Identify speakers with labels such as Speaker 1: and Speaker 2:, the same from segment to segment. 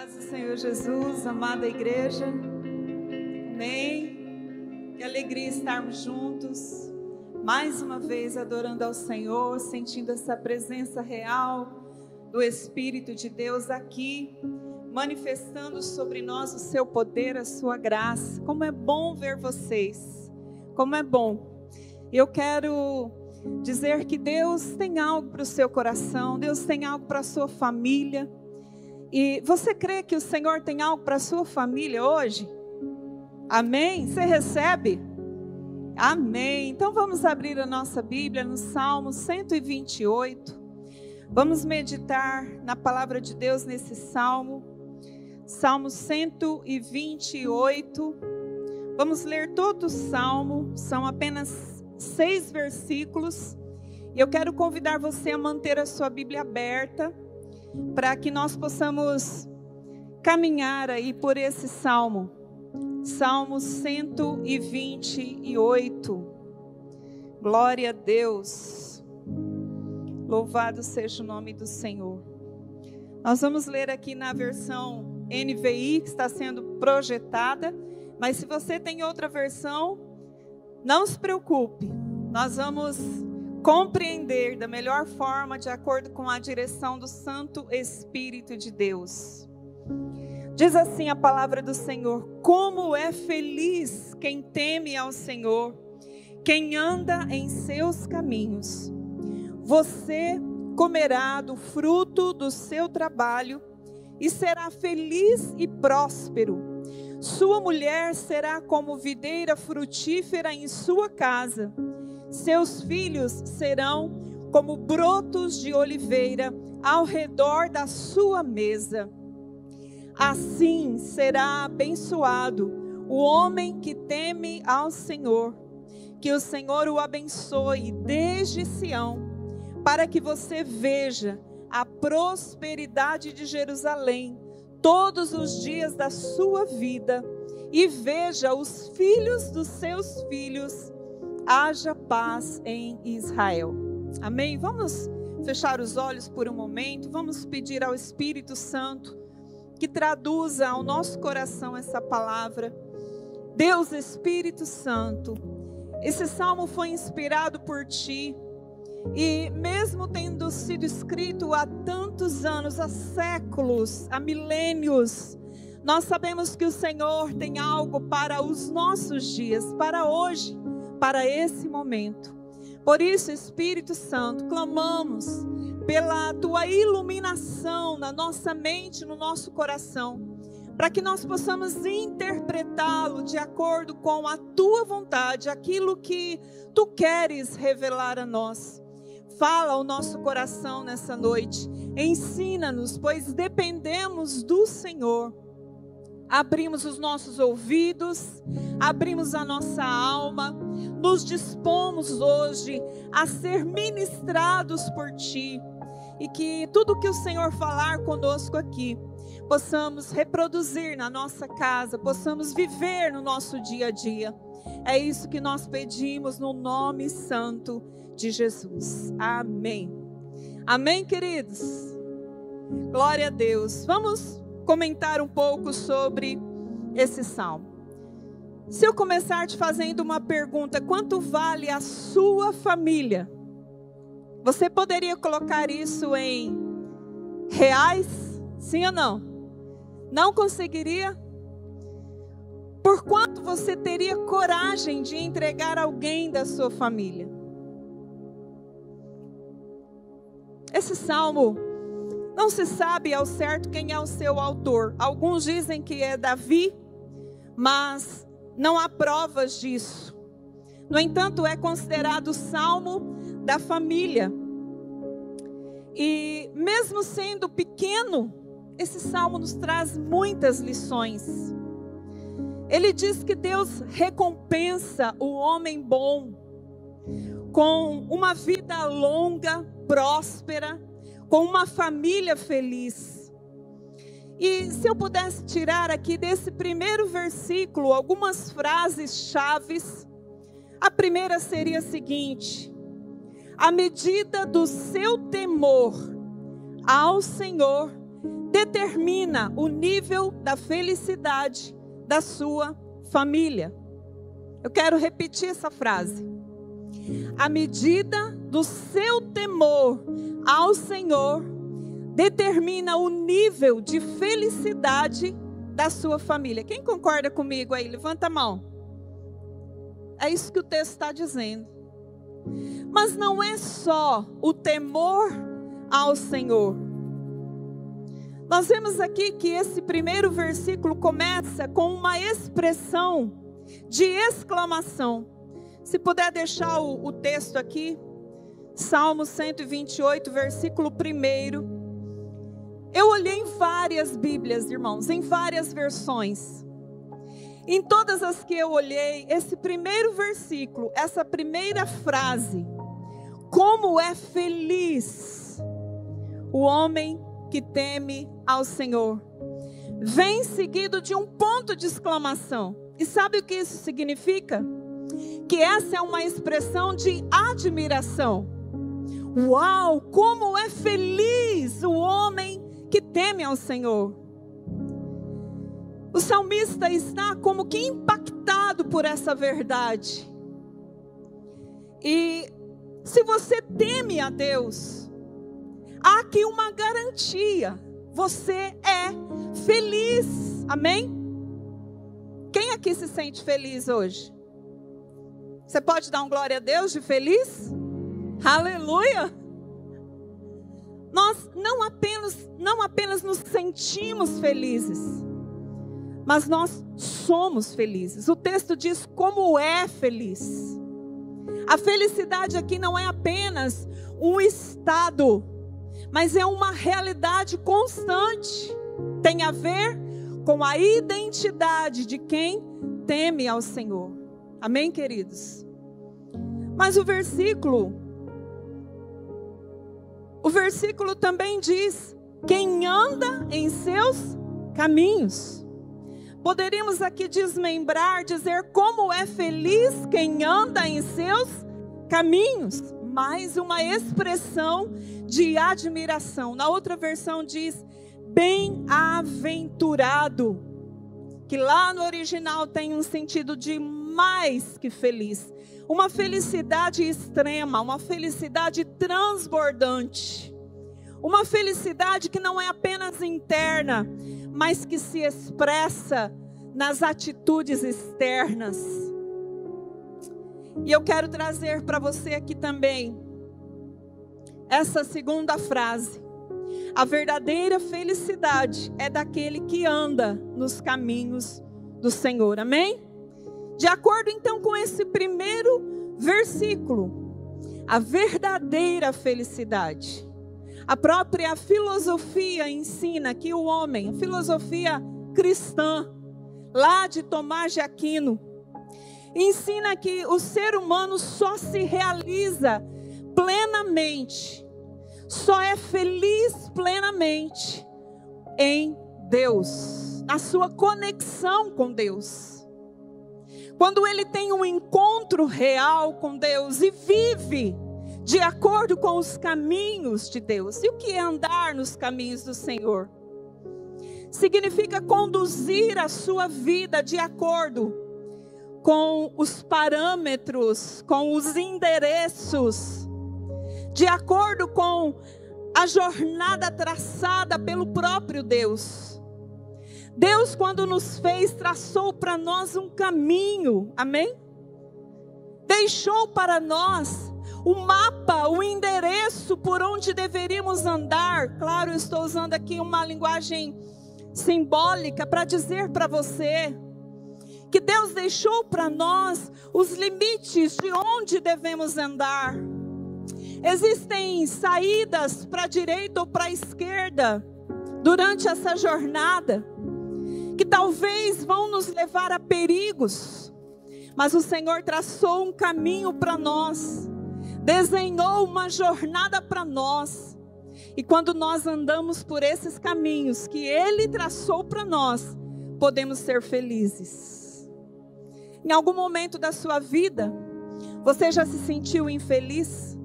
Speaker 1: Paz do Senhor Jesus, amada igreja, amém. Que alegria estarmos juntos, mais uma vez adorando ao Senhor, sentindo essa presença real do Espírito de Deus aqui, manifestando sobre nós o seu poder, a sua graça. Como é bom ver vocês, como é bom. Eu quero dizer que Deus tem algo para o seu coração, Deus tem algo para a sua família. E você crê que o Senhor tem algo para a sua família hoje? Amém? Você recebe? Amém. Então vamos abrir a nossa Bíblia no Salmo 128. Vamos meditar na palavra de Deus nesse Salmo. Salmo 128. Vamos ler todo o Salmo. São apenas 6 versículos. E eu quero convidar você a manter a sua Bíblia aberta, para que nós possamos caminhar aí por esse Salmo. Salmo 128. Glória a Deus. Louvado seja o nome do Senhor. Nós vamos ler aqui na versão NVI, que está sendo projetada. Mas se você tem outra versão, não se preocupe. Nós vamos compreender da melhor forma, de acordo com a direção do Santo Espírito de Deus. Diz assim a palavra do Senhor: como é feliz quem teme ao Senhor, quem anda em seus caminhos. Você comerá do fruto do seu trabalho e será feliz e próspero. Sua mulher será como videira frutífera em sua casa. Seus filhos serão como brotos de oliveira ao redor da sua mesa. Assim será abençoado o homem que teme ao Senhor. Que o Senhor o abençoe desde Sião, para que você veja a prosperidade de Jerusalém todos os dias da sua vida e veja os filhos dos seus filhos. Haja paz em Israel. Amém? Vamos fechar os olhos por um momento. Vamos pedir ao Espírito Santo que traduza ao nosso coração essa palavra. Deus Espírito Santo, esse salmo foi inspirado por ti. E mesmo tendo sido escrito há tantos anos, há séculos, há milênios, nós sabemos que o Senhor tem algo para os nossos dias, para hoje, para esse momento. Por isso, Espírito Santo, clamamos pela tua iluminação na nossa mente, no nosso coração, para que nós possamos interpretá-lo de acordo com a tua vontade, aquilo que tu queres revelar a nós. Fala ao nosso coração nessa noite, ensina-nos, pois dependemos do Senhor. Abrimos os nossos ouvidos, abrimos a nossa alma, nos dispomos hoje a ser ministrados por Ti. E que tudo que o Senhor falar conosco aqui, possamos reproduzir na nossa casa, possamos viver no nosso dia a dia. É isso que nós pedimos no nome santo de Jesus. Amém. Amém, queridos? Glória a Deus. Vamos comentar um pouco sobre esse salmo. Se eu começar te fazendo uma pergunta: quanto vale a sua família? Você poderia colocar isso em reais? Sim ou não? Não conseguiria? Por quanto você teria coragem de entregar alguém da sua família? Esse salmo, não se sabe ao certo quem é o seu autor. Alguns dizem que é Davi, mas não há provas disso. No entanto, é considerado o salmo da família. E mesmo sendo pequeno, esse salmo nos traz muitas lições. Ele diz que Deus recompensa o homem bom com uma vida longa, próspera, com uma família feliz. E se eu pudesse tirar aqui desse primeiro versículo algumas frases chaves, a primeira seria a seguinte: à medida do seu temor ao Senhor, determina o nível da felicidade da sua família. Eu quero repetir essa frase. A medida do seu temor ao Senhor determina o nível de felicidade da sua família. Quem concorda comigo aí? Levanta a mão. É isso que o texto está dizendo. Mas não é só o temor ao Senhor. Nós vemos aqui que esse primeiro versículo começa com uma expressão de exclamação. Se puder deixar o texto aqui, Salmo 128, versículo 1. Eu olhei em várias Bíblias, irmãos, em várias versões. Em todas as que eu olhei, esse primeiro versículo, essa primeira frase, como é feliz o homem que teme ao Senhor, vem seguido de um ponto de exclamação. E sabe o que isso significa? Que essa é uma expressão de admiração. Uau, como é feliz o homem que teme ao Senhor. O salmista está como que impactado por essa verdade. E se você teme a Deus, há aqui uma garantia. Você é feliz. Amém? Quem aqui se sente feliz hoje? Você pode dar um glória a Deus de feliz? Aleluia! Nós não apenas nos sentimos felizes, mas nós somos felizes. O texto diz como é feliz. A felicidade aqui não é apenas um estado, mas é uma realidade constante. Tem a ver com a identidade de quem teme ao Senhor. Amém, queridos? Mas o versículo também diz: quem anda em seus caminhos. Poderíamos aqui desmembrar, dizer como é feliz quem anda em seus caminhos. Mais uma expressão de admiração. Na outra versão diz bem-aventurado, que lá no original tem um sentido de mais que feliz. Uma felicidade extrema, uma felicidade transbordante. Uma felicidade que não é apenas interna, mas que se expressa nas atitudes externas. E eu quero trazer para você aqui também essa segunda frase. A verdadeira felicidade é daquele que anda nos caminhos do Senhor. Amém? De acordo então com esse primeiro versículo, a verdadeira felicidade. A própria filosofia ensina que o homem, a filosofia cristã, lá de Tomás de Aquino, ensina que o ser humano só se realiza plenamente, só é feliz plenamente em Deus, na sua conexão com Deus. Quando ele tem um encontro real com Deus e vive de acordo com os caminhos de Deus. E o que é andar nos caminhos do Senhor? Significa conduzir a sua vida de acordo com os parâmetros, com os endereços, de acordo com a jornada traçada pelo próprio Deus. Deus, quando nos fez, traçou para nós um caminho, amém? Deixou para nós o mapa, o endereço por onde deveríamos andar. Claro, eu estou usando aqui uma linguagem simbólica para dizer para você que Deus deixou para nós os limites de onde devemos andar. Existem saídas para a direita ou para a esquerda durante essa jornada, que talvez vão nos levar a perigos, mas o Senhor traçou um caminho para nós, desenhou uma jornada para nós, e quando nós andamos por esses caminhos que Ele traçou para nós, podemos ser felizes. Em algum momento da sua vida, você já se sentiu infeliz?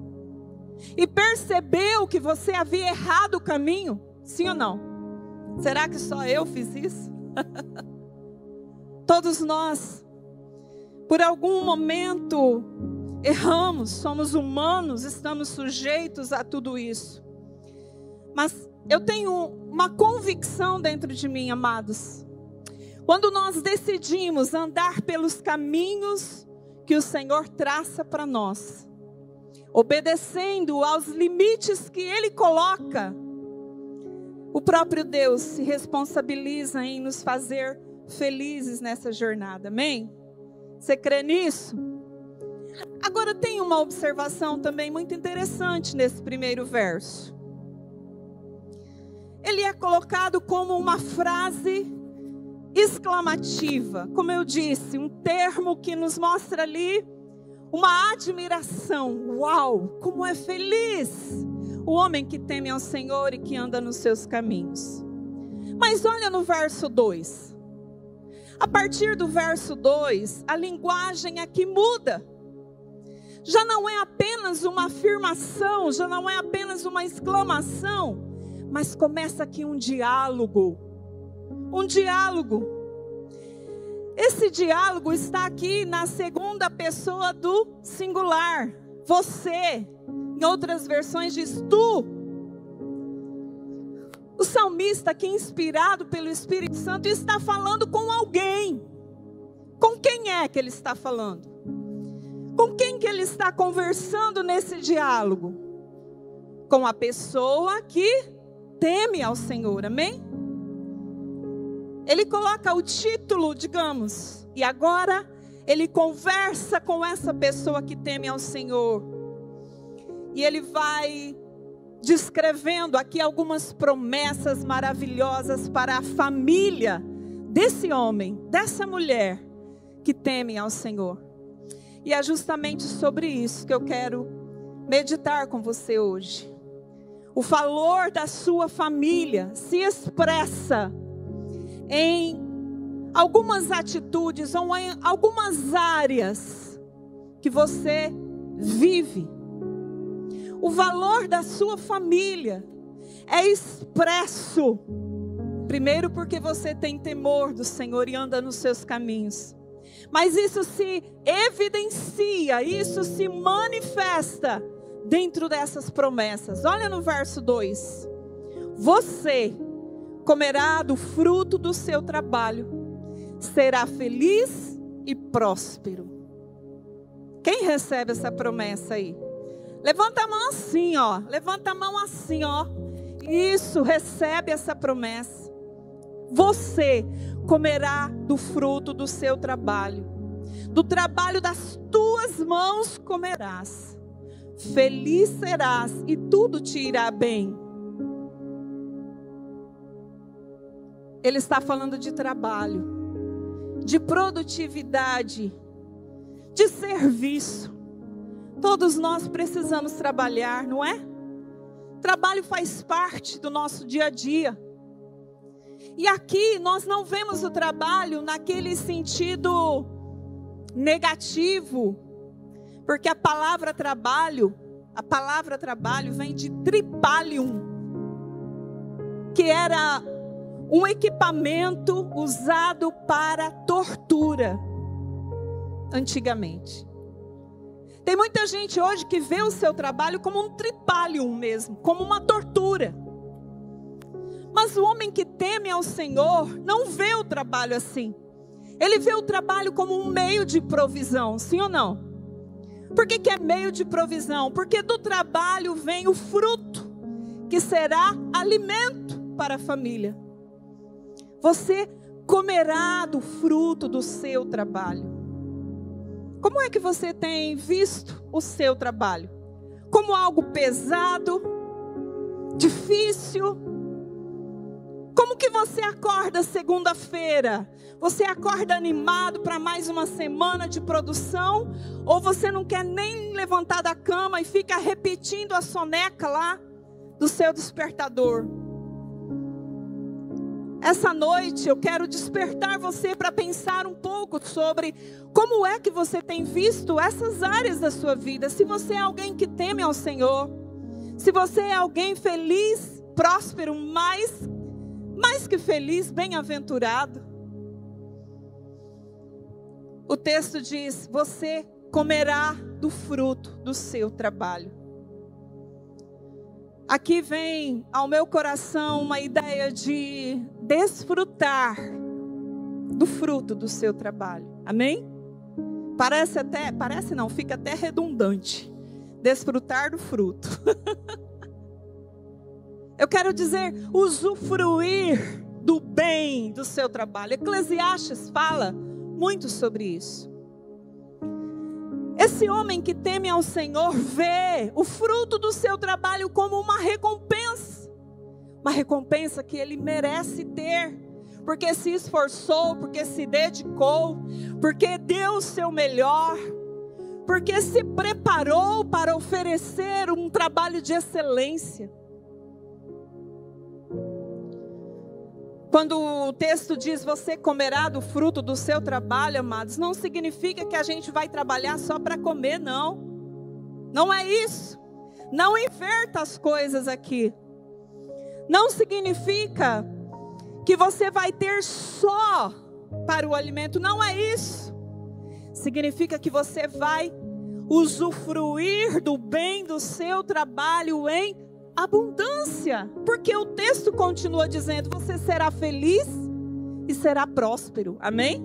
Speaker 1: E percebeu que você havia errado o caminho? Sim ou não? Será que só eu fiz isso? Todos nós, por algum momento, erramos, somos humanos, estamos sujeitos a tudo isso. Mas eu tenho uma convicção dentro de mim, amados. Quando nós decidimos andar pelos caminhos que o Senhor traça para nós, obedecendo aos limites que Ele coloca, o próprio Deus se responsabiliza em nos fazer felizes nessa jornada, amém? Você crê nisso? Agora tem uma observação também muito interessante nesse primeiro verso. Ele é colocado como uma frase exclamativa, como eu disse, um termo que nos mostra ali uma admiração. Uau, como é feliz o homem que teme ao Senhor e que anda nos seus caminhos. Mas olha no verso 2. A partir do verso 2, a linguagem aqui muda. Já não é apenas uma afirmação, já não é apenas uma exclamação, mas começa aqui um diálogo. Um diálogo. Esse diálogo está aqui na segunda pessoa do singular. Você. Em outras versões diz tu. O salmista aqui, inspirado pelo Espírito Santo, está falando com alguém. Com quem é que ele está falando? Com quem que ele está conversando nesse diálogo? Com a pessoa que teme ao Senhor, amém? Ele coloca o título, digamos, e agora ele conversa com essa pessoa que teme ao Senhor. E ele vai descrevendo aqui algumas promessas maravilhosas para a família desse homem, dessa mulher que teme ao Senhor. E é justamente sobre isso que eu quero meditar com você hoje. O valor da sua família se expressa em algumas atitudes ou em algumas áreas que você vive. O valor da sua família é expresso, primeiro porque você tem temor do Senhor e anda nos seus caminhos. Mas isso se evidencia, isso se manifesta dentro dessas promessas. Olha no verso 2. Você comerá do fruto do seu trabalho, será feliz e próspero. Quem recebe essa promessa aí? Levanta a mão assim, ó. Levanta a mão assim, ó. Isso, recebe essa promessa. Você comerá do fruto do seu trabalho. Do trabalho das tuas mãos comerás. Feliz serás e tudo te irá bem. Ele está falando de trabalho, de produtividade, de serviço. Todos nós precisamos trabalhar, não é? Trabalho faz parte do nosso dia a dia. E aqui nós não vemos o trabalho naquele sentido negativo, porque a palavra trabalho vem de tripalium, que era um equipamento usado para tortura antigamente. Tem muita gente hoje que vê o seu trabalho como um tripalium mesmo, como uma tortura. Mas o homem que teme ao Senhor não vê o trabalho assim. Ele vê o trabalho como um meio de provisão, sim ou não? Por que é meio de provisão? Porque do trabalho vem o fruto, que será alimento para a família. Você comerá do fruto do seu trabalho. Como é que você tem visto o seu trabalho? Como algo pesado, difícil? Como que você acorda segunda-feira? Você acorda animado para mais uma semana de produção? Ou você não quer nem levantar da cama e fica repetindo a soneca lá do seu despertador? Essa noite eu quero despertar você para pensar um pouco sobre como é que você tem visto essas áreas da sua vida. Se você é alguém que teme ao Senhor, se você é alguém feliz, próspero, mas Mais que feliz, bem-aventurado. O texto diz: você comerá do fruto do seu trabalho. Aqui vem ao meu coração uma ideia de desfrutar do fruto do seu trabalho. Amém? Parece não, fica até redundante. Desfrutar do fruto. Eu quero dizer, usufruir do bem do seu trabalho. Eclesiastes fala muito sobre isso. Esse homem que teme ao Senhor vê o fruto do seu trabalho como uma recompensa. Uma recompensa que ele merece ter. Porque se esforçou, porque se dedicou, porque deu o seu melhor, porque se preparou para oferecer um trabalho de excelência. Quando o texto diz você comerá do fruto do seu trabalho, amados, não significa que a gente vai trabalhar só para comer, não. Não é isso. Não inverta as coisas aqui. Não significa que você vai ter só para o alimento. Não é isso. Significa que você vai usufruir do bem do seu trabalho em abundância, porque o texto continua dizendo: você será feliz e será próspero. Amém?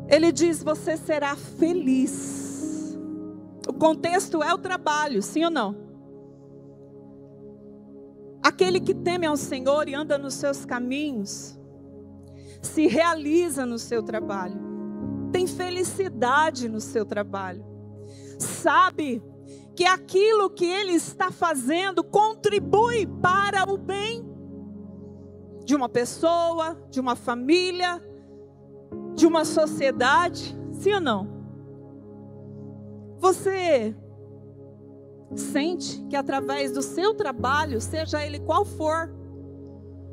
Speaker 1: Ele diz: você será feliz. O contexto é o trabalho, sim ou não? Aquele que teme ao Senhor e anda nos seus caminhos, se realiza no seu trabalho, tem felicidade no seu trabalho. Sabe que aquilo que ele está fazendo contribui para o bem de uma pessoa, de uma família, de uma sociedade, sim ou não? Você sente que através do seu trabalho, seja ele qual for,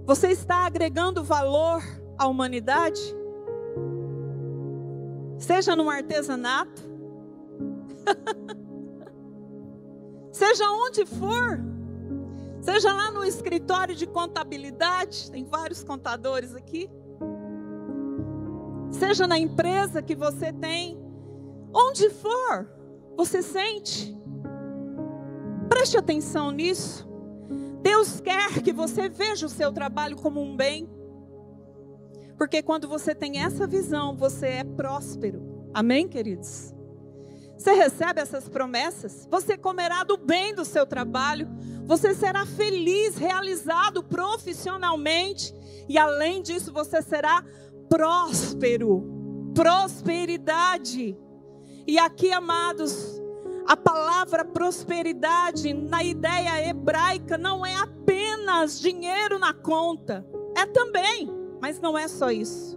Speaker 1: você está agregando valor à humanidade? Seja no artesanato, seja onde for, seja lá no escritório de contabilidade, tem vários contadores aqui, seja na empresa que você tem, onde for, você sente. Preste atenção nisso. Deus quer que você veja o seu trabalho como um bem, porque quando você tem essa visão, você é próspero. Amém, queridos? Você recebe essas promessas? Você comerá do bem do seu trabalho. Você será feliz, realizado profissionalmente. E além disso, você será próspero. Prosperidade. E aqui, amados, a palavra prosperidade, na ideia hebraica, não é apenas dinheiro na conta. É também, mas não é só isso.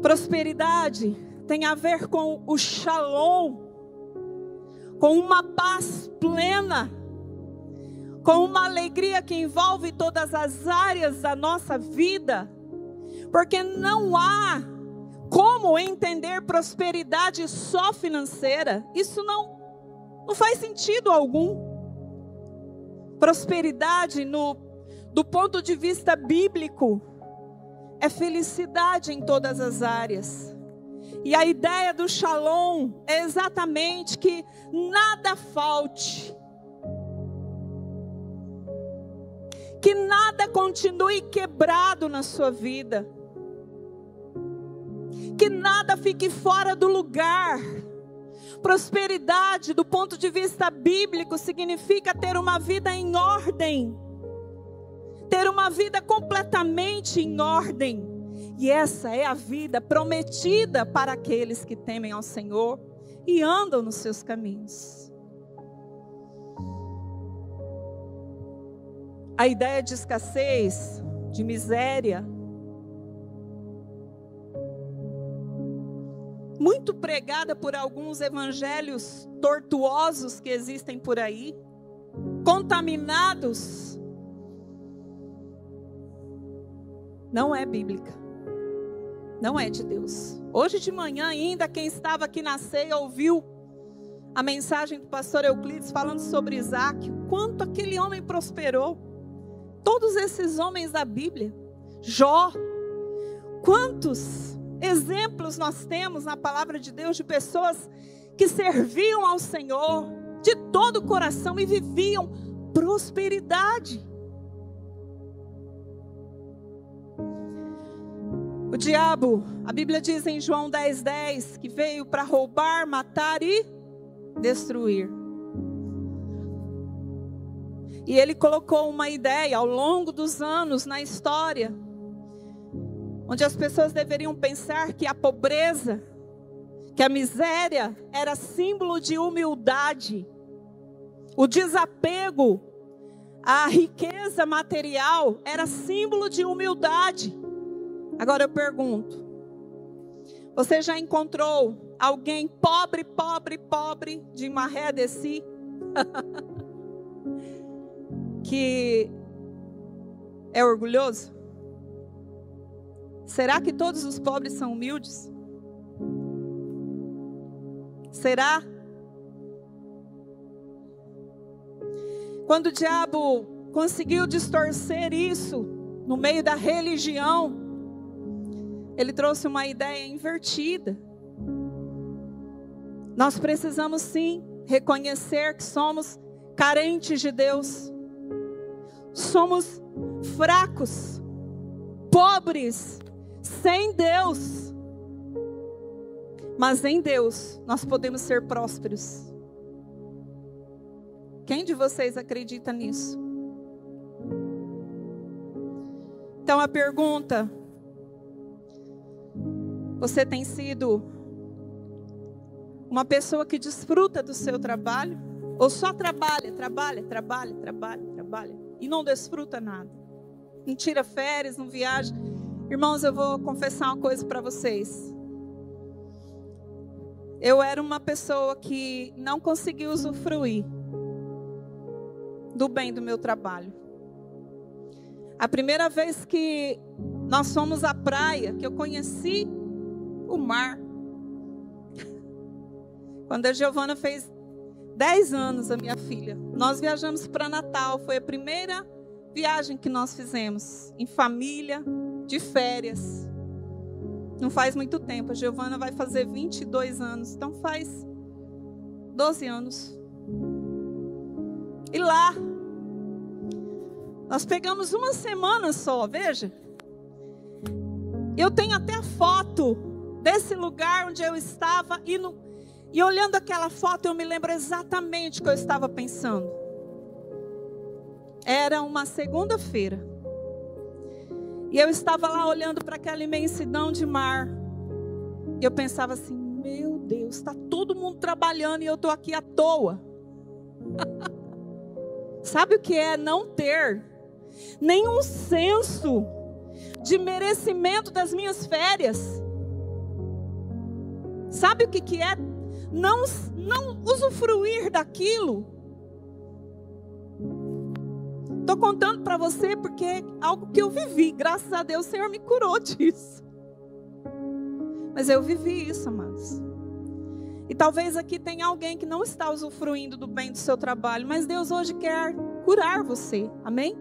Speaker 1: Prosperidade tem a ver com o shalom, com uma paz plena, com uma alegria que envolve todas as áreas da nossa vida, porque não há como entender prosperidade só financeira. Isso não faz sentido algum. Prosperidade, do ponto de vista bíblico, é felicidade em todas as áreas. E a ideia do shalom é exatamente que nada falte, que nada continue quebrado na sua vida, que nada fique fora do lugar. Prosperidade, do ponto de vista bíblico, significa ter uma vida em ordem, ter uma vida completamente em ordem. E essa é a vida prometida para aqueles que temem ao Senhor e andam nos seus caminhos. A ideia de escassez, de miséria, muito pregada por alguns evangelhos tortuosos que existem por aí, contaminados, não é bíblica. Não é de Deus. Hoje de manhã ainda, quem estava aqui na ceia ouviu a mensagem do pastor Euclides falando sobre Isaac, quanto aquele homem prosperou. Todos esses homens da Bíblia, Jó, quantos exemplos nós temos na palavra de Deus de pessoas que serviam ao Senhor de todo o coração e viviam prosperidade. O diabo, a Bíblia diz em João 10:10, que veio para roubar, matar e destruir. E ele colocou uma ideia ao longo dos anos na história, onde as pessoas deveriam pensar que a pobreza, que a miséria era símbolo de humildade. O desapego à riqueza material era símbolo de humildade. Agora eu pergunto, você já encontrou alguém pobre de maré de si? Que é orgulhoso? Será que todos os pobres são humildes? Será? Quando o diabo conseguiu distorcer isso no meio da religião, ele trouxe uma ideia invertida. Nós precisamos sim reconhecer que somos carentes de Deus. Somos fracos, pobres, sem Deus. Mas em Deus nós podemos ser prósperos. Quem de vocês acredita nisso? Então a pergunta: você tem sido uma pessoa que desfruta do seu trabalho? Ou só trabalha e não desfruta nada? Não tira férias, não viaja? Irmãos, eu vou confessar uma coisa para vocês. Eu era uma pessoa que não conseguia usufruir do bem do meu trabalho. A primeira vez que nós fomos à praia, que eu conheci o mar, quando a Giovana fez 10 anos, a minha filha, nós viajamos para Natal. Foi a primeira viagem que nós fizemos em família, de férias. Não faz muito tempo, a Giovana vai fazer 22 anos, então faz 12 anos. E lá, nós pegamos uma semana só, veja. Eu tenho até a foto desse lugar onde eu estava e olhando aquela foto eu me lembro exatamente o que eu estava pensando. Era uma segunda-feira. E eu estava lá olhando para aquela imensidão de mar. E eu pensava assim, meu Deus, está todo mundo trabalhando e eu estou aqui à toa. Sabe o que é não ter nenhum senso de merecimento das minhas férias? Sabe o que é não usufruir daquilo? Estou contando para você porque é algo que eu vivi. Graças a Deus o Senhor me curou disso. Mas eu vivi isso, amados. E talvez aqui tenha alguém que não está usufruindo do bem do seu trabalho, mas Deus hoje quer curar você. Amém?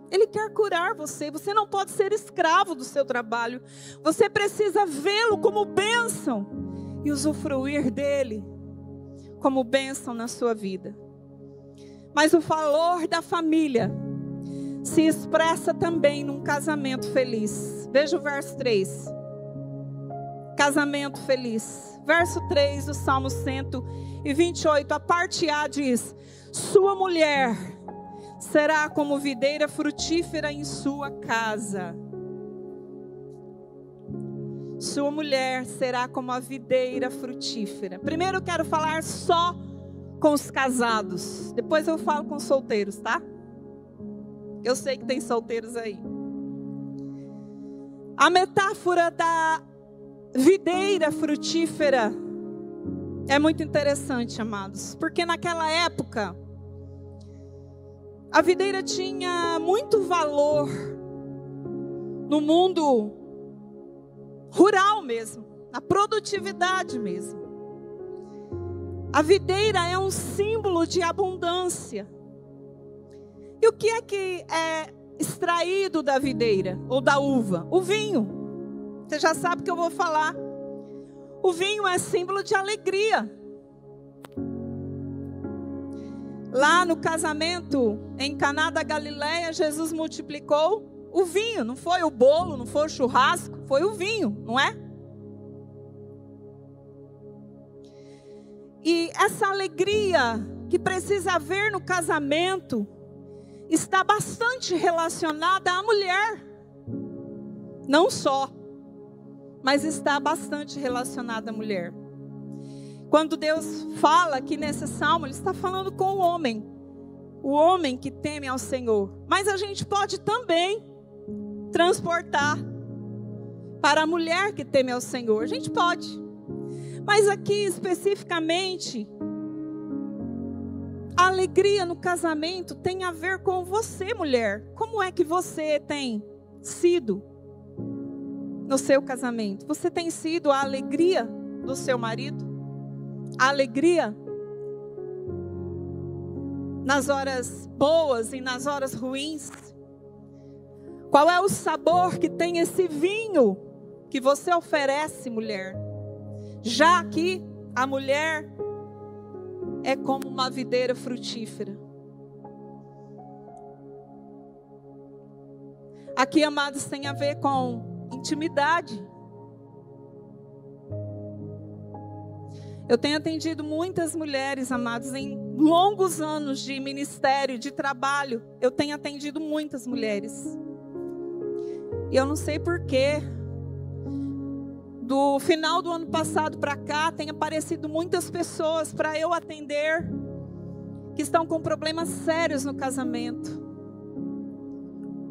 Speaker 1: Ele quer curar você. Você não pode ser escravo do seu trabalho. Você precisa vê-lo como bênção e usufruir dele como bênção na sua vida. Mas o valor da família se expressa também num casamento feliz. Veja o verso 3. Casamento feliz. Verso 3 do Salmo 128, a parte A diz: sua mulher será como videira frutífera em sua casa. Sua mulher será como a videira frutífera. Primeiro eu quero falar só com os casados. Depois eu falo com os solteiros, tá? Eu sei que tem solteiros aí. A metáfora da videira frutífera é muito interessante, amados. Porque naquela época, a videira tinha muito valor no mundo rural mesmo, na produtividade mesmo. A videira é um símbolo de abundância. E o que é extraído da videira ou da uva? O vinho. Você já sabe o que eu vou falar. O vinho é símbolo de alegria. Lá no casamento em Caná da Galileia, Jesus multiplicou o vinho. Não foi o bolo, não foi o churrasco, foi o vinho, não é? E essa alegria que precisa haver no casamento está bastante relacionada à mulher. Não só, mas está bastante relacionada à mulher. Quando Deus fala aqui nesse salmo, Ele está falando com o homem que teme ao Senhor. Mas a gente pode também transportar para a mulher que teme ao Senhor. A gente pode. Mas aqui especificamente, a alegria no casamento tem a ver com você, mulher. Como é que você tem sido no seu casamento? Você tem sido a alegria do seu marido? A alegria nas horas boas e nas horas ruins? Qual é o sabor que tem esse vinho que você oferece, mulher? Já que a mulher é como uma videira frutífera. Aqui, amados, tem a ver com intimidade. Eu tenho atendido muitas mulheres, amados, em longos anos de ministério, de trabalho. Eu tenho atendido muitas mulheres. E eu não sei porquê. Do final do ano passado para cá, tem aparecido muitas pessoas para eu atender que estão com problemas sérios no casamento.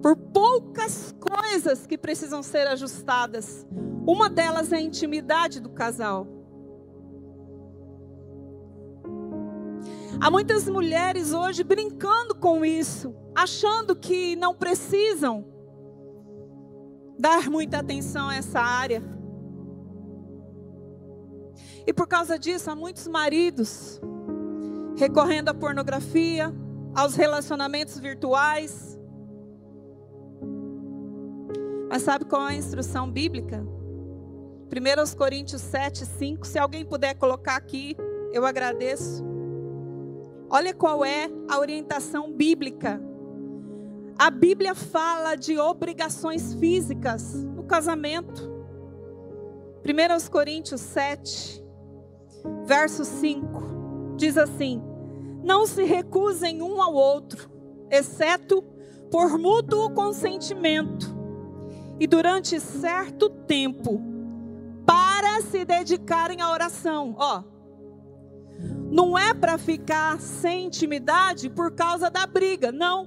Speaker 1: Por poucas coisas que precisam ser ajustadas. Uma delas é a intimidade do casal. Há muitas mulheres hoje brincando com isso, achando que não precisam dar muita atenção a essa área. E por causa disso, há muitos maridos recorrendo à pornografia, aos relacionamentos virtuais. Mas sabe qual é a instrução bíblica? 1 Coríntios 7, 5. Se alguém puder colocar aqui, eu agradeço. Olha qual é a orientação bíblica. A Bíblia fala de obrigações físicas no casamento. 1 Coríntios 7, verso 5, diz assim: não se recusem um ao outro, exceto por mútuo consentimento, e durante certo tempo, para se dedicarem à oração. Não é para ficar sem intimidade por causa da briga, não.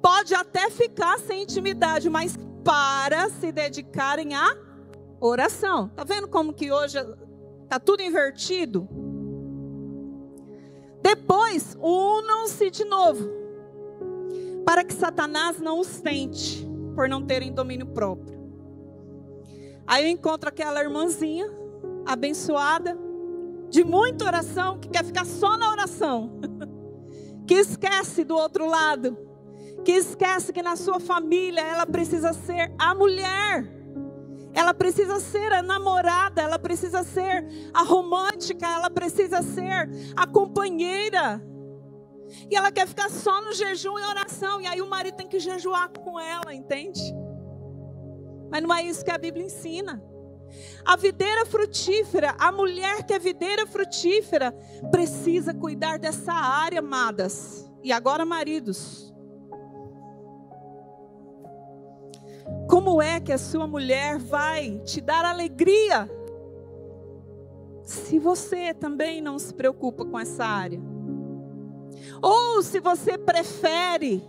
Speaker 1: Pode até ficar sem intimidade, mas para se dedicarem à oração. Tá vendo como que hoje tá tudo invertido? Depois, unam-se de novo, para que Satanás não os tente, por não terem domínio próprio. Aí eu encontro aquela irmãzinha abençoada, de muita oração, que quer ficar só na oração, que esquece do outro lado, que esquece que na sua família ela precisa ser a mulher, ela precisa ser a namorada, ela precisa ser a romântica, ela precisa ser a companheira. E ela quer ficar só no jejum e oração, e aí o marido tem que jejuar com ela, entende? Mas não é isso que a Bíblia ensina. A videira frutífera, a mulher que é videira frutífera, precisa cuidar dessa área, amadas. E agora, maridos, como é que a sua mulher vai te dar alegria se você também não se preocupa com essa área? Ou se você prefere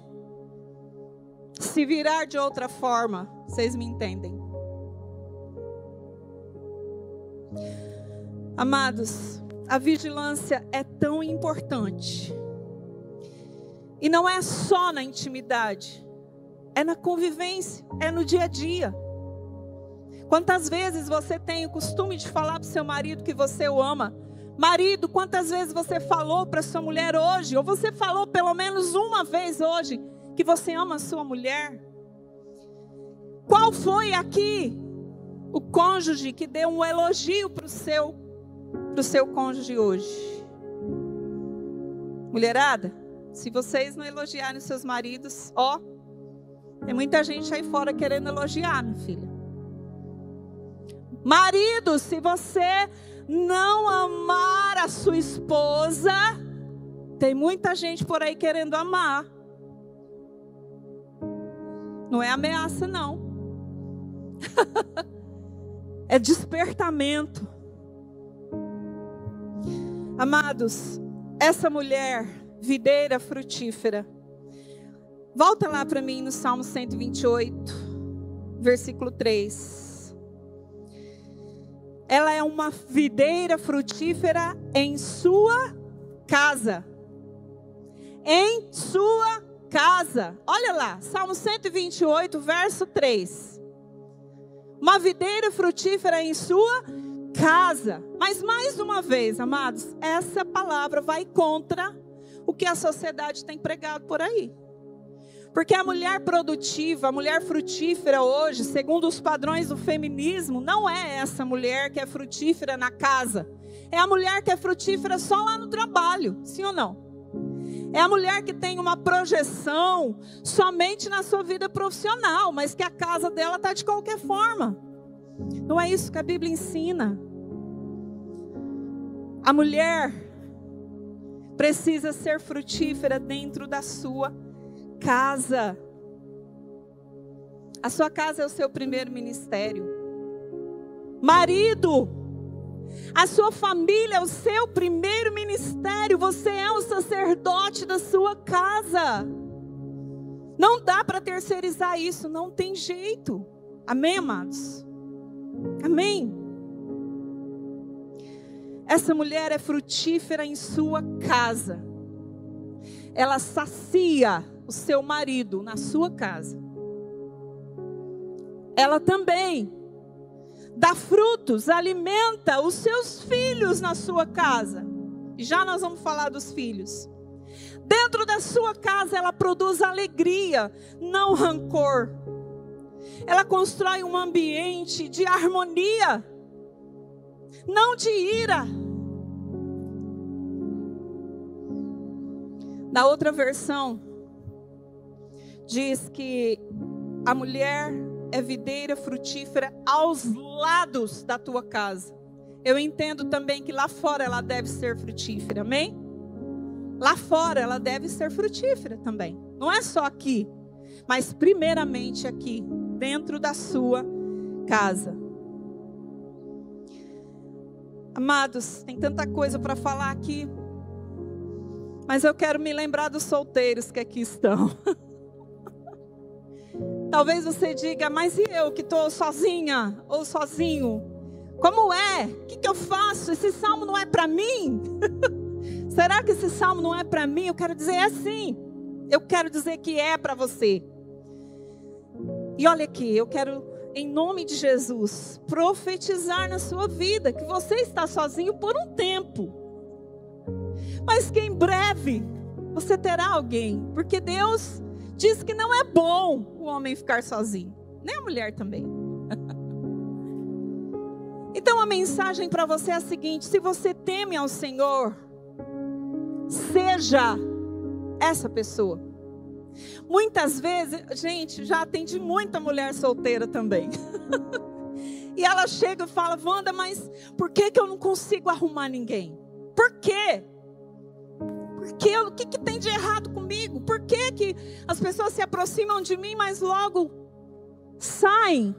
Speaker 1: se virar de outra forma? Vocês me entendem? Amados, a vigilância é tão importante. E não é só na intimidade, é na convivência, é no dia a dia. Quantas vezes você tem o costume de falar para o seu marido que você o ama, Marido, quantas vezes você falou para sua mulher hoje, ou você falou pelo menos uma vez hoje, que você ama a sua mulher? Qual foi aqui o cônjuge que deu um elogio para o seu cônjuge hoje? Mulherada, se vocês não elogiarem os seus maridos, ó, tem muita gente aí fora querendo elogiar, minha filha. Marido, se você não amar a sua esposa, tem muita gente por aí querendo amar. Não é ameaça, não. É despertamento. Amados, essa mulher videira frutífera, volta lá para mim no Salmo 128, versículo 3. Ela é uma videira frutífera em sua casa. Em sua casa. Olha lá, Salmo 128, verso 3. Uma videira frutífera em sua casa. Mas mais uma vez, amados, essa palavra vai contra o que a sociedade tem pregado por aí. Porque a mulher produtiva, a mulher frutífera hoje, segundo os padrões do feminismo, não é essa mulher que é frutífera na casa. É a mulher que é frutífera só lá no trabalho, sim ou não? É a mulher que tem uma projeção somente na sua vida profissional, mas que a casa dela está de qualquer forma. Não é isso que a Bíblia ensina. A mulher precisa ser frutífera dentro da sua casa. A sua casa é o seu primeiro ministério. Marido, a sua família é o seu primeiro ministério. Você é o sacerdote da sua casa. Não dá para terceirizar isso, não tem jeito. Amém, amados? Amém? Essa mulher é frutífera em sua casa. Ela sacia o seu marido na sua casa. Ela também dá frutos, alimenta os seus filhos na sua casa. E já nós vamos falar dos filhos. Dentro da sua casa ela produz alegria, não rancor. Ela constrói um ambiente de harmonia, não de ira. Na outra versão, diz que a mulher é videira frutífera aos lados da tua casa. Eu entendo também que lá fora ela deve ser frutífera, amém? Lá fora ela deve ser frutífera também. Não é só aqui, mas primeiramente aqui, dentro da sua casa. Amados, tem tanta coisa para falar aqui, mas eu quero me lembrar dos solteiros que aqui estão. Talvez você diga, mas e eu que estou sozinha ou sozinho? Como é? O que eu faço? Esse salmo não é para mim? Será que esse salmo não é para mim? Eu quero dizer, é sim. Eu quero dizer que é para você. E olha aqui, eu quero, em nome de Jesus, profetizar na sua vida que você está sozinho por um tempo. Mas que em breve você terá alguém. Porque Deus diz que não é bom o homem ficar sozinho, nem a mulher também. Então a mensagem para você é a seguinte: se você teme ao Senhor, seja essa pessoa. Muitas vezes, gente, já atendi muita mulher solteira também. E ela chega e fala, Wanda, mas por que eu não consigo arrumar ninguém? Por quê? O que tem de errado comigo? Por que as pessoas se aproximam de mim, mas logo saem?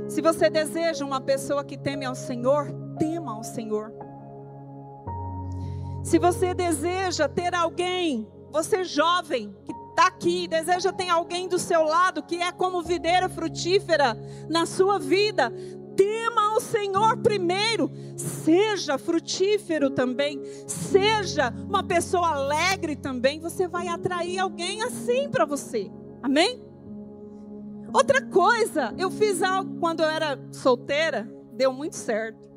Speaker 1: Se você deseja uma pessoa que teme ao Senhor, tema ao Senhor. Se você deseja ter alguém, você jovem que está aqui, deseja ter alguém do seu lado que é como videira frutífera na sua vida, tema ao Senhor primeiro, seja frutífero também, seja uma pessoa alegre também, você vai atrair alguém assim para você, amém? Outra coisa, eu fiz algo quando eu era solteira, deu muito certo.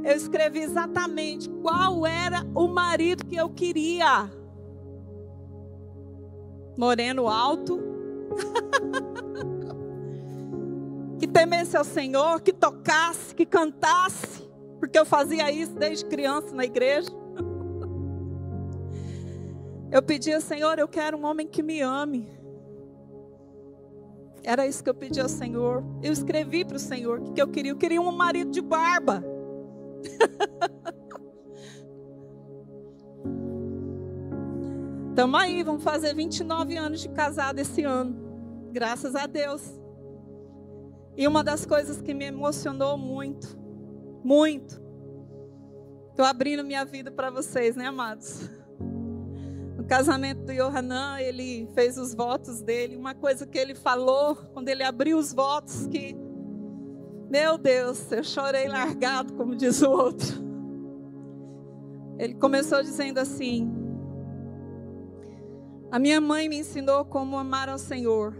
Speaker 1: Eu escrevi exatamente qual era o marido que eu queria. Moreno alto, que temesse ao Senhor, que tocasse, que cantasse, porque eu fazia isso desde criança na igreja. Eu pedia, Senhor, eu quero um homem que me ame. Era isso que eu pedi ao Senhor. Eu escrevi para o Senhor o que eu queria. Eu queria um marido de barba. Estamos aí, vamos fazer 29 anos de casado esse ano. Graças a Deus. E uma das coisas que me emocionou muito, muito. Estou abrindo minha vida para vocês, né, amados? No casamento do Yohanan, ele fez os votos dele. Uma coisa que ele falou, quando ele abriu os votos, que, meu Deus, eu chorei largado, como diz o outro. Ele começou dizendo assim: a minha mãe me ensinou como amar ao Senhor,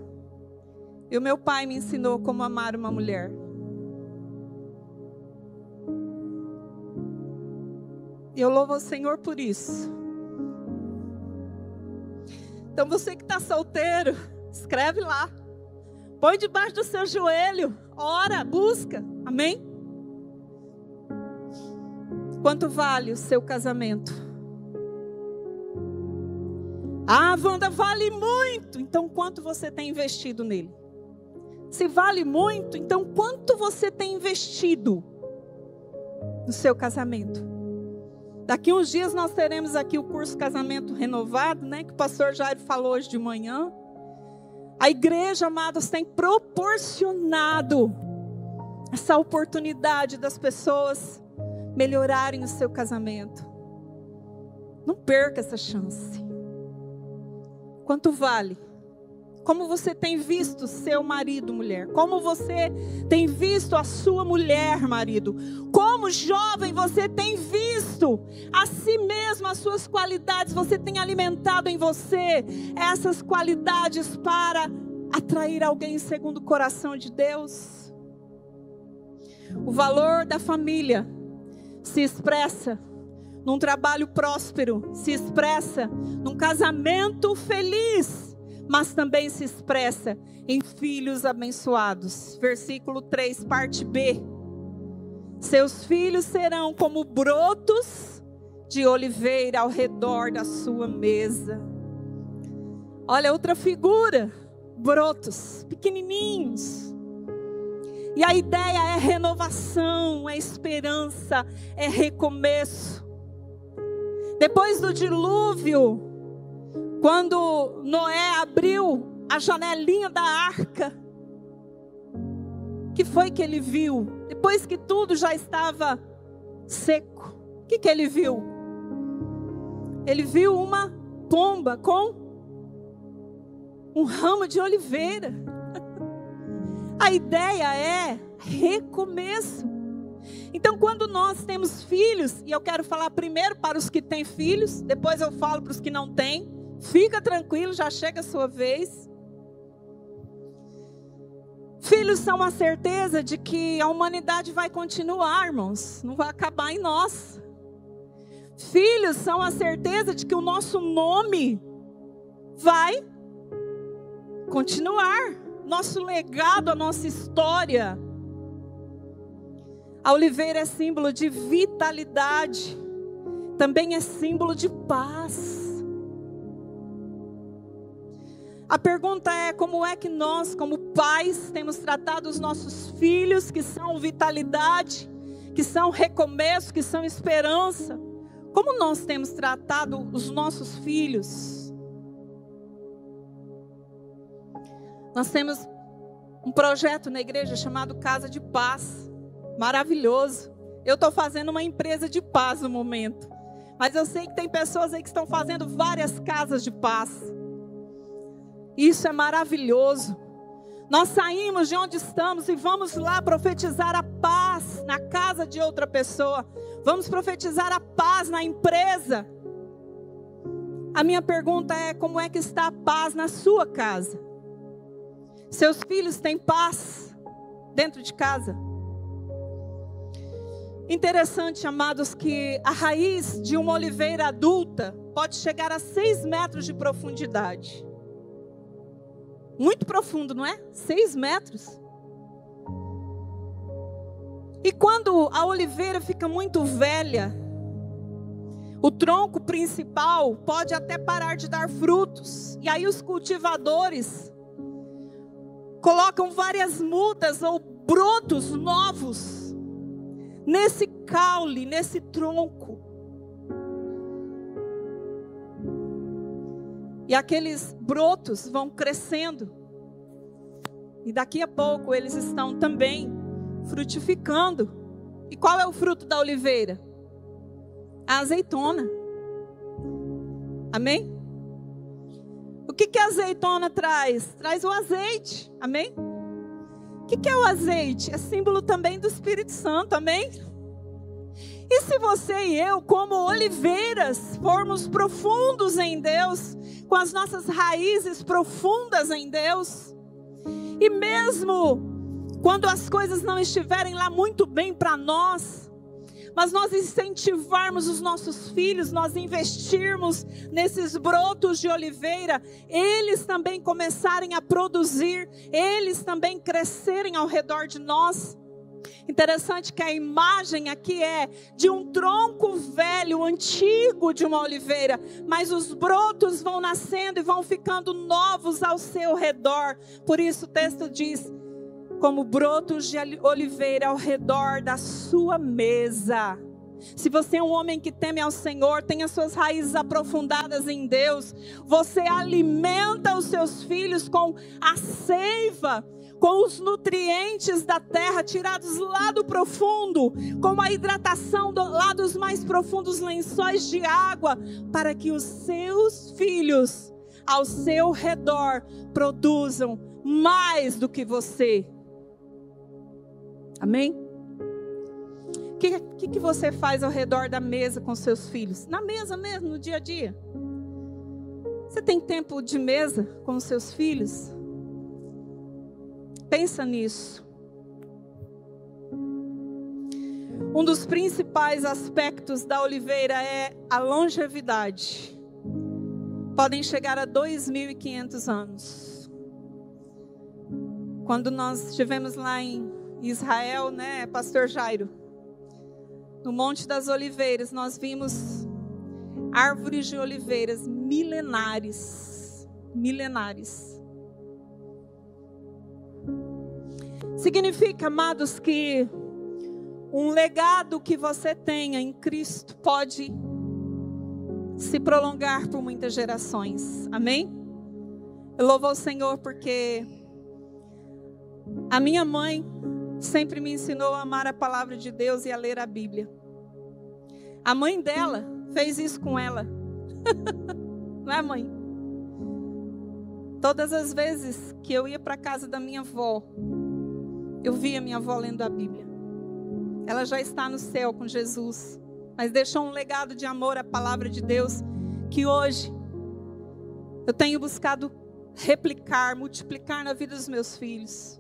Speaker 1: e o meu pai me ensinou como amar uma mulher. E eu louvo ao Senhor por isso. Então você que está solteiro, escreve lá. Põe debaixo do seu joelho. Ora, busca. Amém? Quanto vale o seu casamento? Ah, Wanda, vale muito. Então quanto você tem investido nele? Se vale muito, então quanto você tem investido no seu casamento? Daqui uns dias nós teremos aqui o curso Casamento Renovado, né? Que o pastor Jairo falou hoje de manhã. A igreja, amados, tem proporcionado essa oportunidade das pessoas melhorarem o seu casamento. Não perca essa chance. Quanto vale? Como você tem visto seu marido, mulher? Como você tem visto a sua mulher, marido? Como jovem você tem visto a si mesmo, as suas qualidades? Você tem alimentado em você essas qualidades para atrair alguém segundo o coração de Deus? O valor da família se expressa num trabalho próspero, se expressa num casamento feliz, mas também se expressa em filhos abençoados. Versículo 3, parte B. Seus filhos serão como brotos de oliveira ao redor da sua mesa. Olha, outra figura. Brotos, pequenininhos. E a ideia é renovação, é esperança, é recomeço. Depois do dilúvio, quando Noé abriu a janelinha da arca, o que foi que ele viu? Depois que tudo já estava seco, o que ele viu? Ele viu uma pomba com um ramo de oliveira. A ideia é recomeço. Então, quando nós temos filhos, e eu quero falar primeiro para os que têm filhos, depois eu falo para os que não têm. Fica tranquilo, já chega a sua vez. Filhos são a certeza de que a humanidade vai continuar, irmãos. Não vai acabar em nós. Filhos são a certeza de que o nosso nome vai continuar. Nosso legado, a nossa história. A oliveira é símbolo de vitalidade. Também é símbolo de paz. A pergunta é: como é que nós, como pais, temos tratado os nossos filhos, que são vitalidade, que são recomeço, que são esperança? Como nós temos tratado os nossos filhos? Nós temos um projeto na igreja chamado Casa de Paz. Maravilhoso. Eu estou fazendo uma empresa de paz no momento. Mas eu sei que tem pessoas aí que estão fazendo várias casas de paz. Isso é maravilhoso. Nós saímos de onde estamos e vamos lá profetizar a paz na casa de outra pessoa. Vamos profetizar a paz na empresa. A minha pergunta é: como é que está a paz na sua casa? Seus filhos têm paz dentro de casa? Interessante, amados, que a raiz de uma oliveira adulta pode chegar a 6 metros de profundidade. Muito profundo, não é? 6 metros. E quando a oliveira fica muito velha, o tronco principal pode até parar de dar frutos. E aí os cultivadores colocam várias mudas ou brotos novos nesse caule, nesse tronco. E aqueles brotos vão crescendo. E daqui a pouco eles estão também frutificando. E qual é o fruto da oliveira? A azeitona. Amém? O que a azeitona traz? Traz o azeite. Amém? O que é o azeite? É símbolo também do Espírito Santo. Amém? E se você e eu, como oliveiras, formos profundos em Deus, com as nossas raízes profundas em Deus, e mesmo quando as coisas não estiverem lá muito bem para nós, mas nós incentivarmos os nossos filhos, nós investirmos nesses brotos de oliveira, eles também começarem a produzir, eles também crescerem ao redor de nós. Interessante que a imagem aqui é de um tronco velho, antigo de uma oliveira, mas os brotos vão nascendo e vão ficando novos ao seu redor. Por isso o texto diz: como brotos de oliveira ao redor da sua mesa. Se você é um homem que teme ao Senhor, tem as suas raízes aprofundadas em Deus, você alimenta os seus filhos com a seiva, com os nutrientes da terra tirados lá do profundo, com a hidratação lá dos mais profundos lençóis de água, para que os seus filhos ao seu redor produzam mais do que você. Amém? O que você faz ao redor da mesa com seus filhos? Na mesa mesmo, no dia a dia. Você tem tempo de mesa com os seus filhos? Pensa nisso. Um dos principais aspectos da oliveira é a longevidade. Podem chegar a 2.500 anos. Quando nós estivemos lá em Israel, né, Pastor Jairo, no Monte das Oliveiras, nós vimos árvores de oliveiras milenares. Significa, amados, que um legado que você tenha em Cristo pode se prolongar por muitas gerações. Amém? Eu louvo ao Senhor porque a minha mãe sempre me ensinou a amar a palavra de Deus e a ler a Bíblia. A mãe dela fez isso com ela. Não é, mãe? Todas as vezes que eu ia para a casa da minha avó, eu via minha avó lendo a Bíblia. Ela já está no céu com Jesus, mas deixou um legado de amor à palavra de Deus, que hoje eu tenho buscado replicar, multiplicar na vida dos meus filhos.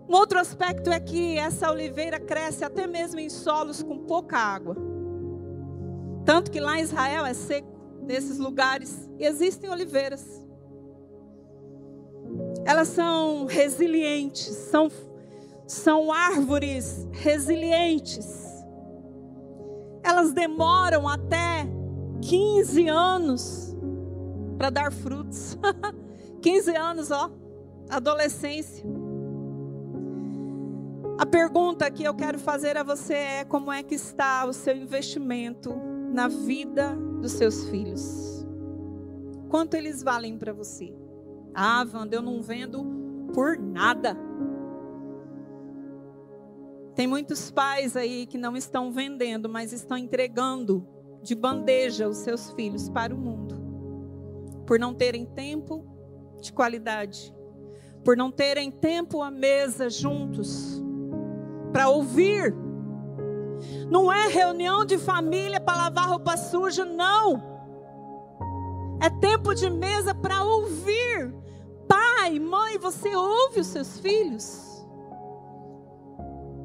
Speaker 1: Um outro aspecto é que essa oliveira cresce até mesmo em solos com pouca água. Tanto que lá em Israel é seco, nesses lugares existem oliveiras. Elas são resilientes, são árvores resilientes. Elas demoram até 15 anos para dar frutos. 15 anos, ó, adolescência. A pergunta que eu quero fazer a você é: como é que está o seu investimento na vida dos seus filhos? Quanto eles valem para você? Ah, Wanda, eu não vendo por nada. Tem muitos pais aí que não estão vendendo, mas estão entregando de bandeja os seus filhos para o mundo, por não terem tempo de qualidade, por não terem tempo à mesa juntos, para ouvir. Não é reunião de família para lavar roupa suja, não. É tempo de mesa para ouvir. Pai, mãe, você ouve os seus filhos?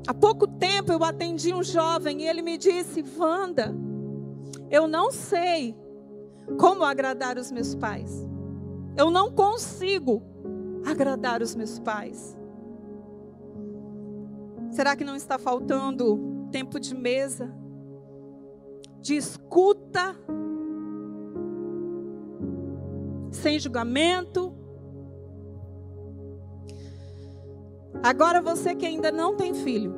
Speaker 1: Há pouco tempo eu atendi um jovem e ele me disse: Wanda, eu não sei como agradar os meus pais. Eu não consigo agradar os meus pais. Será que não está faltando tempo de mesa, de escuta, sem julgamento? Agora você que ainda não tem filho,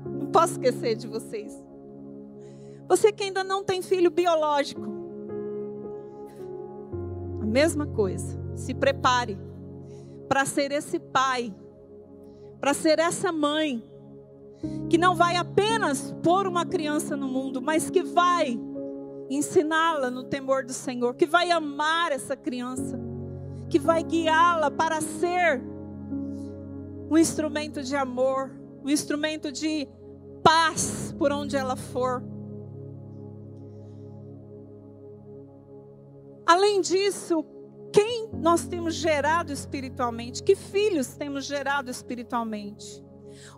Speaker 1: não posso esquecer de vocês. Você que ainda não tem filho biológico, a mesma coisa. Se prepare para ser esse pai, para ser essa mãe, que não vai apenas pôr uma criança no mundo, mas que vai ensiná-la no temor do Senhor, que vai amar essa criança, que vai guiá-la para ser um instrumento de amor, um instrumento de paz por onde ela for. Além disso, quem nós temos gerado espiritualmente? Que filhos temos gerado espiritualmente?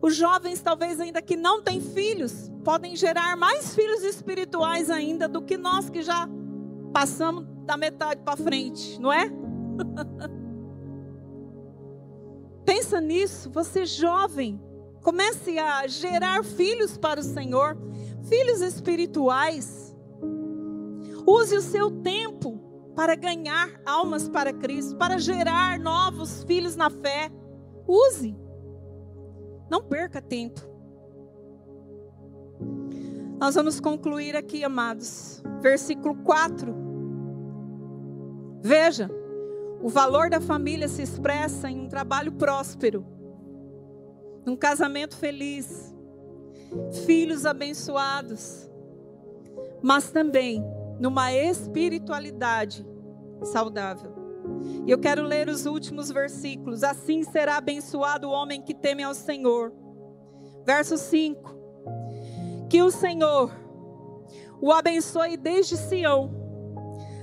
Speaker 1: Os jovens, talvez ainda que não têm filhos, podem gerar mais filhos espirituais ainda do que nós que já passamos da metade para frente, não é? Pensa nisso, você jovem, comece a gerar filhos para o Senhor, filhos espirituais. Use o seu tempo para ganhar almas para Cristo, para gerar novos filhos na fé. Use. Não perca tempo. Nós vamos concluir aqui, amados. Versículo 4. Veja, o valor da família se expressa em um trabalho próspero, num casamento feliz, filhos abençoados, mas também numa espiritualidade saudável. E eu quero ler os últimos versículos. Assim será abençoado o homem que teme ao Senhor. Verso 5. Que o Senhor o abençoe desde Sião,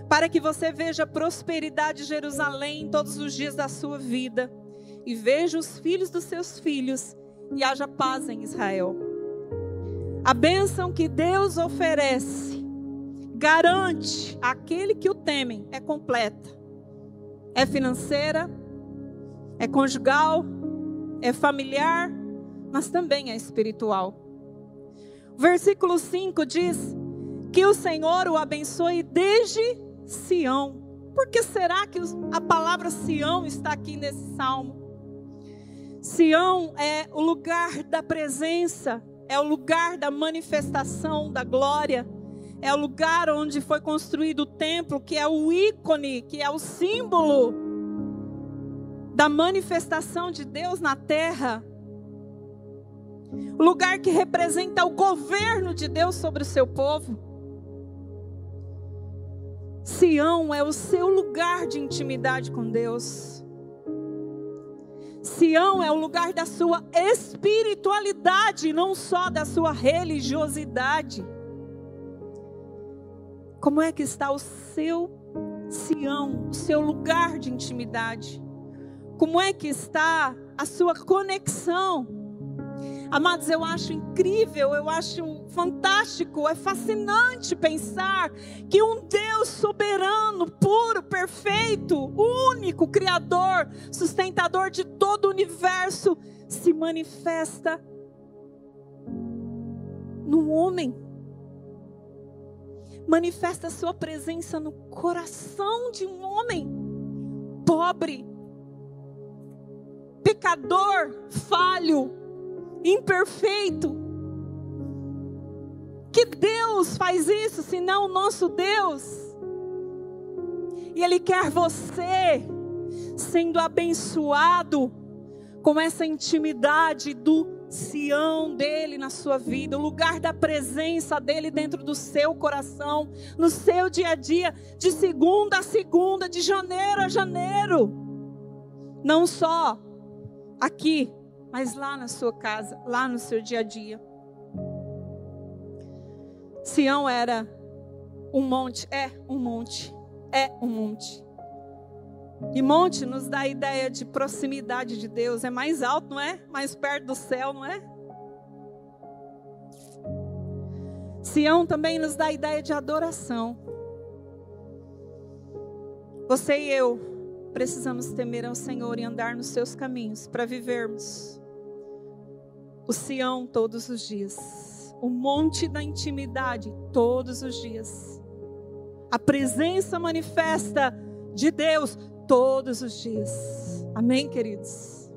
Speaker 1: para que você veja prosperidade em Jerusalém todos os dias da sua vida, e veja os filhos dos seus filhos, e haja paz em Israel. A bênção que Deus oferece, garante àquele que o temem, é completa. É financeira, é conjugal, é familiar, mas também é espiritual. O versículo 5 diz que o Senhor o abençoe desde Sião. Por que será que a palavra Sião está aqui nesse salmo? Sião é o lugar da presença, é o lugar da manifestação da glória, é o lugar onde foi construído o templo, que é o ícone, que é o símbolo da manifestação de Deus na terra. O lugar que representa o governo de Deus sobre o seu povo. Sião é o seu lugar de intimidade com Deus. Sião é o lugar da sua espiritualidade, não só da sua religiosidade. Como é que está o seu Sião, o seu lugar de intimidade? Como é que está a sua conexão? Amados, eu acho incrível, eu acho fantástico, é fascinante pensar que um Deus soberano, puro, perfeito, único, criador, sustentador de todo o universo, se manifesta no homem. Manifesta a sua presença no coração de um homem pobre, pecador, falho, imperfeito. Que Deus faz isso, senão o nosso Deus? E Ele quer você sendo abençoado com essa intimidade do Sião dele na sua vida, o lugar da presença dele dentro do seu coração, no seu dia a dia, de segunda a segunda, de janeiro a janeiro. Não só aqui, mas lá na sua casa, lá no seu dia a dia. Sião era um monte, é um monte. E monte nos dá a ideia de proximidade de Deus. É mais alto, não é? Mais perto do céu, não é? Sião também nos dá a ideia de adoração. Você e eu precisamos temer ao Senhor e andar nos seus caminhos para vivermos o Sião todos os dias. O monte da intimidade todos os dias. A presença manifesta de Deus todos os dias. Amém, queridos?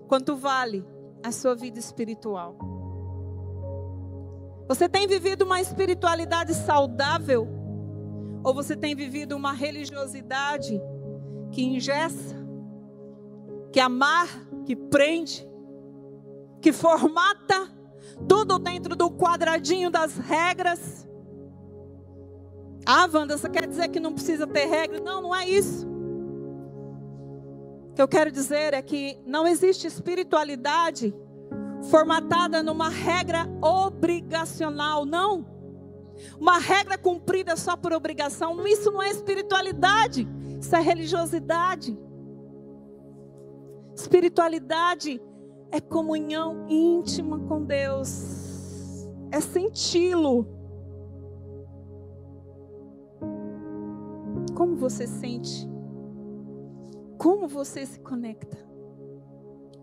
Speaker 1: Quanto vale a sua vida espiritual? Você tem vivido uma espiritualidade saudável? Ou você tem vivido uma religiosidade que engessa, que amarra, que prende, que formata tudo dentro do quadradinho das regras? Ah, Wanda, você quer dizer que não precisa ter regra? Não, não é isso. O que eu quero dizer é que não existe espiritualidade formatada numa regra obrigacional, não. Uma regra cumprida só por obrigação. Isso não é espiritualidade, isso é religiosidade. Espiritualidade é comunhão íntima com Deus, é senti-lo. Como você sente? Como você se conecta?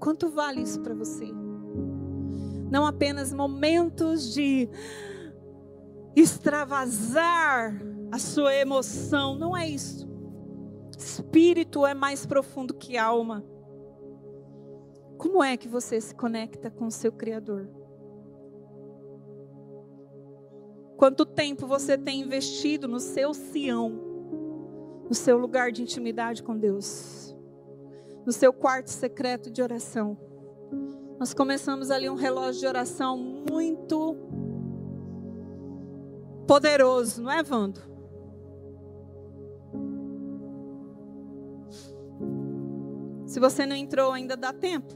Speaker 1: Quanto vale isso para você? Não apenas momentos de extravasar a sua emoção, não é isso. Espírito é mais profundo que alma. Como é que você se conecta com o seu Criador? Quanto tempo você tem investido no seu Sião, no seu lugar de intimidade com Deus, no seu quarto secreto de oração? Nós começamos ali um relógio de oração muito poderoso, não é, Vando? Se você não entrou ainda, dá tempo.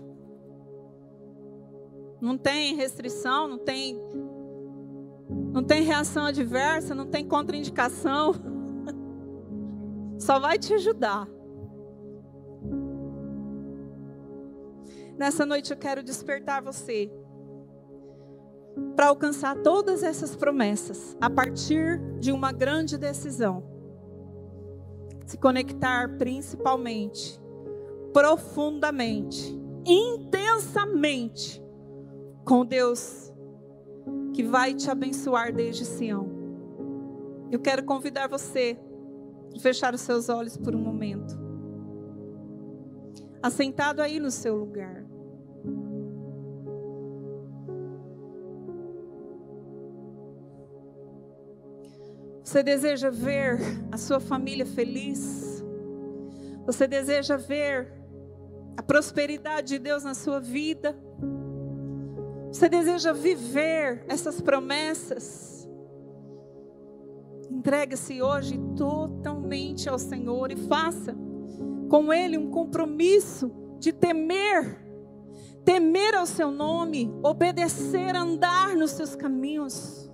Speaker 1: Não tem restrição, não tem reação adversa, não tem contraindicação. Só vai te ajudar. Nessa noite eu quero despertar você para alcançar todas essas promessas a partir de uma grande decisão. Se conectar principalmente, profundamente, intensamente com Deus que vai te abençoar desde Sião. Eu quero convidar você a fechar os seus olhos por um momento. Assentado aí no seu lugar. Você deseja ver a sua família feliz? Você deseja ver a prosperidade de Deus na sua vida? Você deseja viver essas promessas? Entregue-se hoje totalmente ao Senhor e faça com Ele um compromisso de temer ao seu nome, obedecer, andar nos seus caminhos.